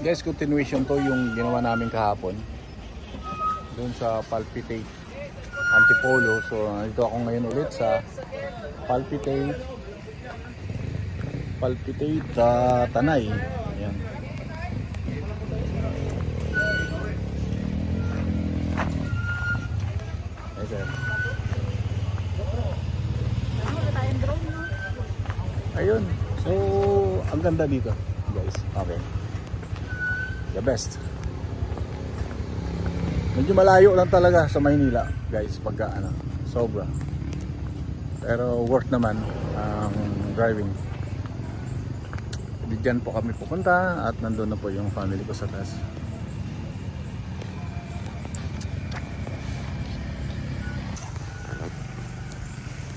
Guys, continuation to yung ginawa namin kahapon doon sa Palpitate Antipolo. So nandito ako ngayon ulit sa Palpitate Tanay. Ayan. Ayun. So ang ganda dito, guys. Okay. The best. Medyo malayo lang talaga sa Maynila, guys, pagka sobra. Pero worth naman ang driving. Diyan po kami pupunta at nandun na po yung family ko sa taas.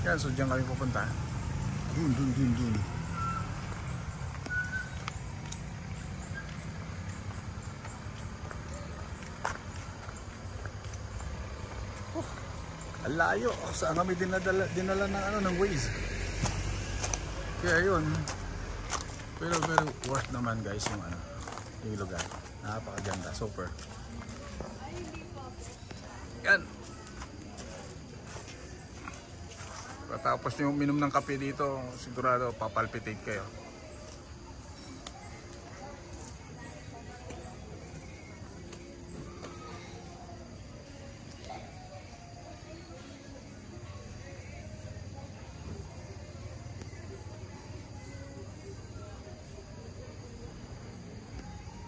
Yan, so diyan kami pupunta. Dun. Layo, saan kami dinala ng ng Waze. Kaya yun, pero worth naman, guys, yung lugar. Napakaganda, super. Yan. Tapos yung minom ng kape dito, sigurado papalpitate kayo.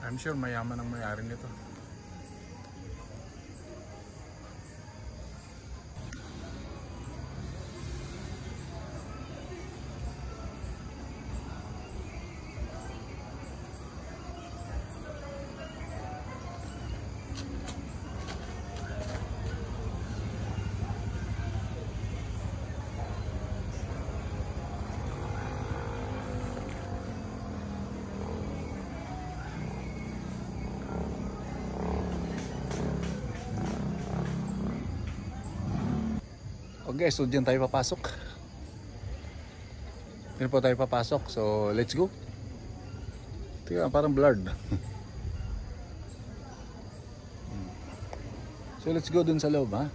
I'm sure mayaman ang may-ari nito. Okay, so dyan tayo papasok. Dyan po tayo papasok. So, let's go. Tingnan, parang blurred. So, let's go dun sa loob, ha?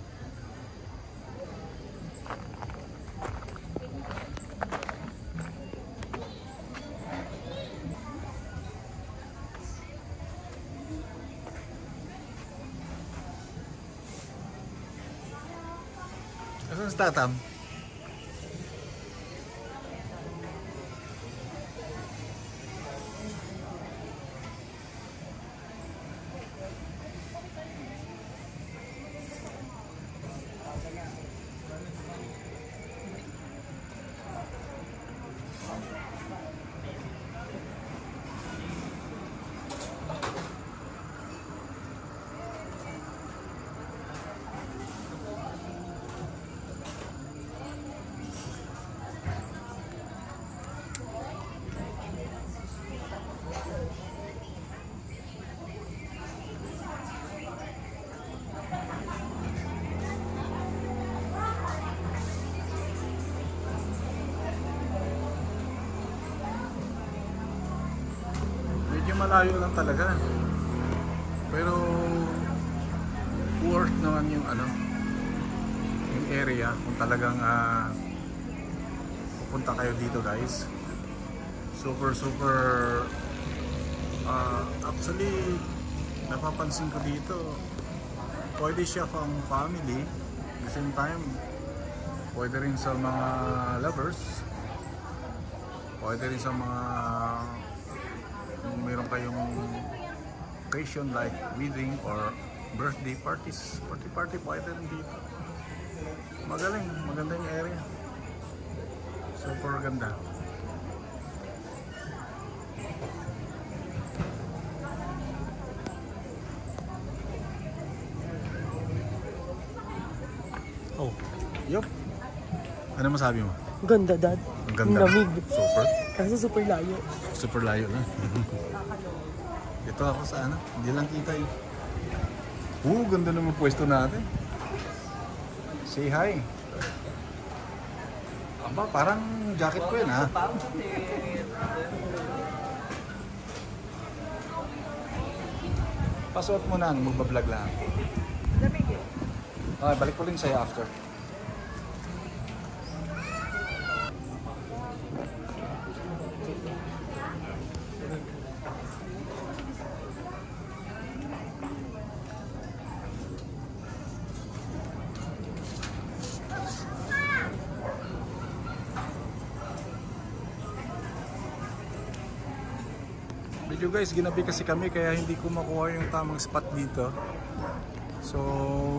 Asan si Tatam? Malayo lang talaga, pero worth naman yung yung area kung talagang pupunta kayo dito, guys. Super actually napapansin ko dito, pwede siya pang family, at the same time pwede rin sa mga lovers, pwede rin sa mga kung meron kayong occasion like wedding or birthday parties, party pwede rin dito. Maganda yung area. Super ganda. Oh, yup. Ano masabi mo? Ganda, Dad. Ang ganda. Lamig. Super. Kasi super layo. Super layo na. Ito ako sa hindi lang kita eh. Ganda naman pwesto natin. Say hi. Aba, parang jacket ko yun, ha? Pasuot mo na, magbablog lang. Okay, balik ko rin sa'yo after. Medyo guys, ginabi kasi kami kaya hindi ko makuha yung tamang spot dito. So,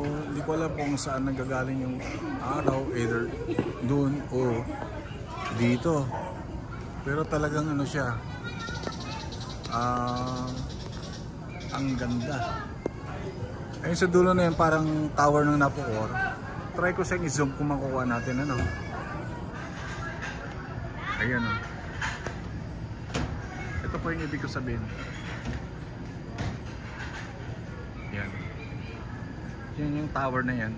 hindi ko alam kung saan nanggagaling yung araw, either doon o dito. Pero talagang ano siya, ang ganda. Ayun sa dulo na yun, parang tower ng Napocor. Try ko siyang i-zoom kung makukuha natin, ano. Ayan o. Ito po yung ibig ko sabihin. Yan. Yan yung tower na yan.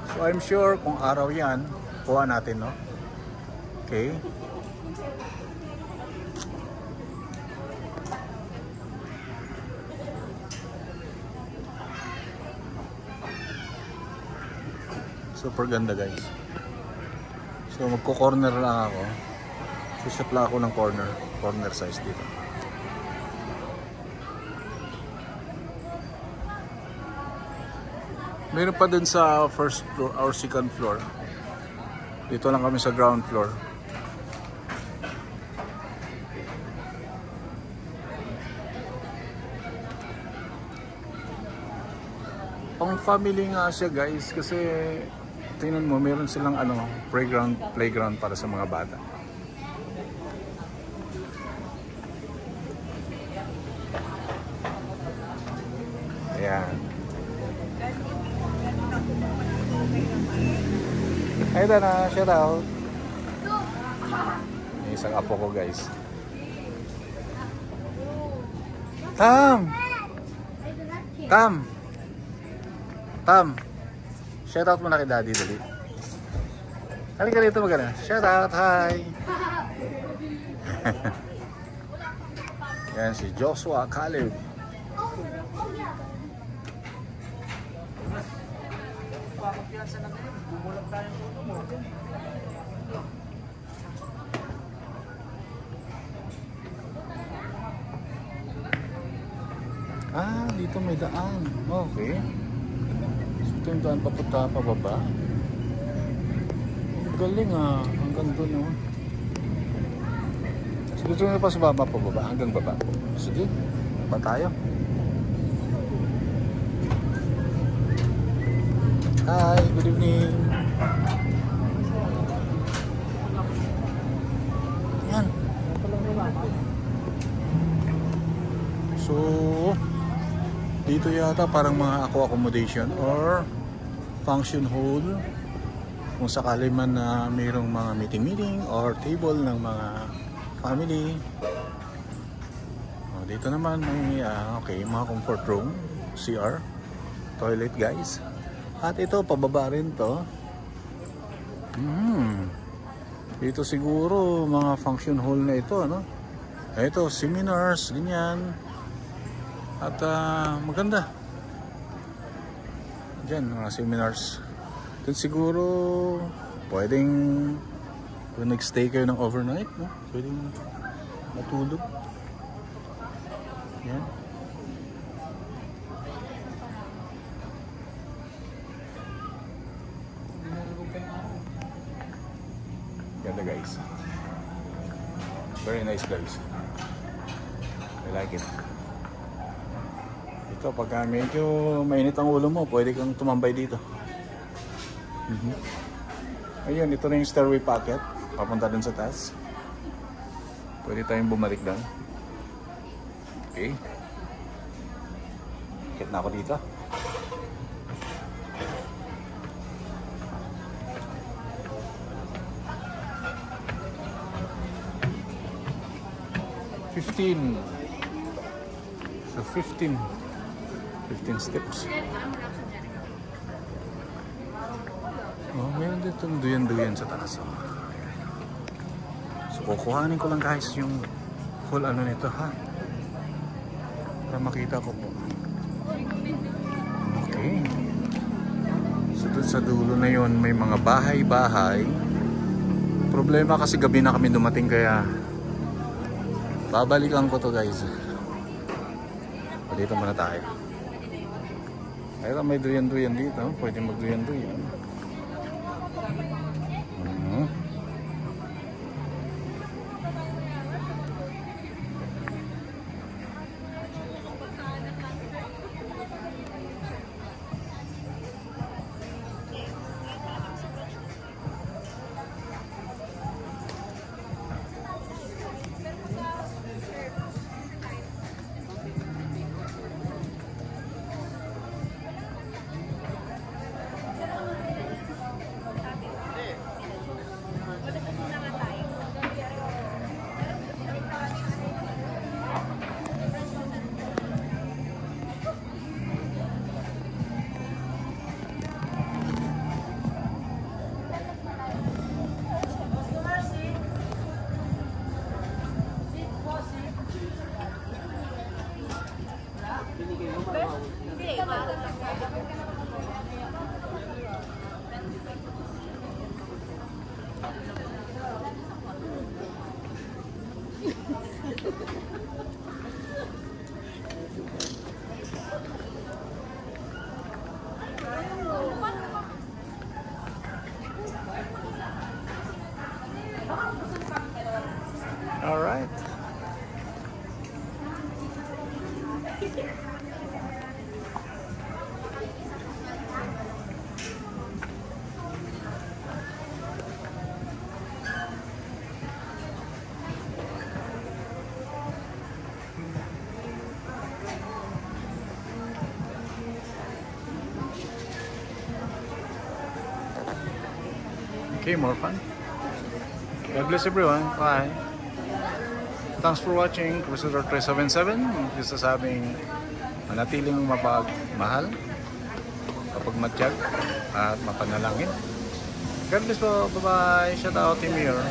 So I'm sure kung araw yan, kuha natin, no? Okay. Super ganda guys. So magko-corner lang ako. Shoot lang ako ng corner size dito. Meron pa dun sa first floor or second floor. Dito lang kami sa ground floor. Pang family nga siya guys kasi tingnan mo, meron silang ano, playground para sa mga bata. Ayan. Ay, ito na, shout out. May isang apo ko guys. Tam! Shout out muna kay Daddy, dali. Halika dito magana. Shout out, hi! Yan si Joshua Caleb. Ah, dito may daan. Okay. Ito yung daan papunta pababa. Galing ah. Hanggang doon oh. So, gusto nyo pa sa baba pababa? Hanggang baba. Sige. Ba tayo? Hi, good evening. Yan. So, dito yata parang mga accommodation or function hall. Kung sakali man na mayroong mga meeting or table ng mga family. Oh, dito naman may okay, mga comfort room, CR, toilet guys. At ito, pababa rin to. Dito siguro mga function hall na ito, ano? Ito, seminars, ganyan. At maganda. Diyan, mga seminars. Doon siguro pwedeng kung nag-stay kayo ng overnight, no? Pwedeng matulog. Yan. Ganda guys. Very nice place. I like it. Ito, pagka medyo mainit ang ulo mo, pwede kang tumambay dito. Ayun, ito na yung stairway packet. Papunta dun sa taas. Pwede tayong bumalik doon. Okay. Akit na ako dito. So 15 steps. Oh, meron dito duyan-duyan sa taas. Oh. So kukuhanin ko lang guys yung full ano nito ha. Para makita ko po. Okay. So dun sa dulo na yon may mga bahay-bahay. Problema kasi gabi na kami dumating kaya babalikan ko to guys. Dito muna tayo. Ayun, may duyan-duyan dito. Pwede magduyan-duyan. All right. Okay, more fun. God bless everyone. Bye. Thanks for watching Crusader 377. Gusto sabing manatiling mapagmahal kapag matiyag at mapanalangin. God bless po. Bye-bye. Shout out Team Mayor.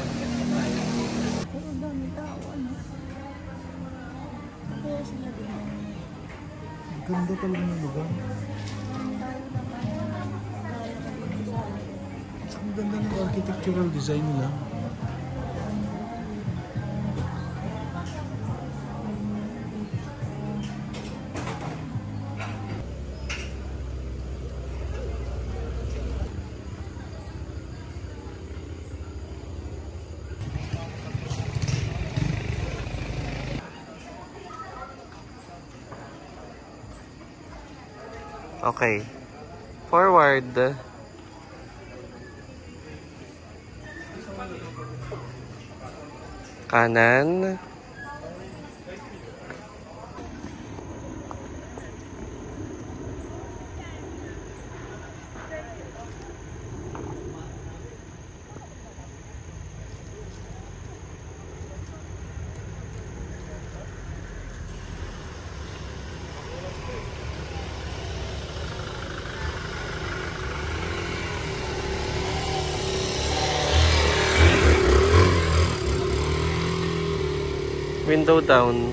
Ganda talaga ng lugar. Ang ganda ng architectural design nila. Okay. Forward. Kanan. Window down.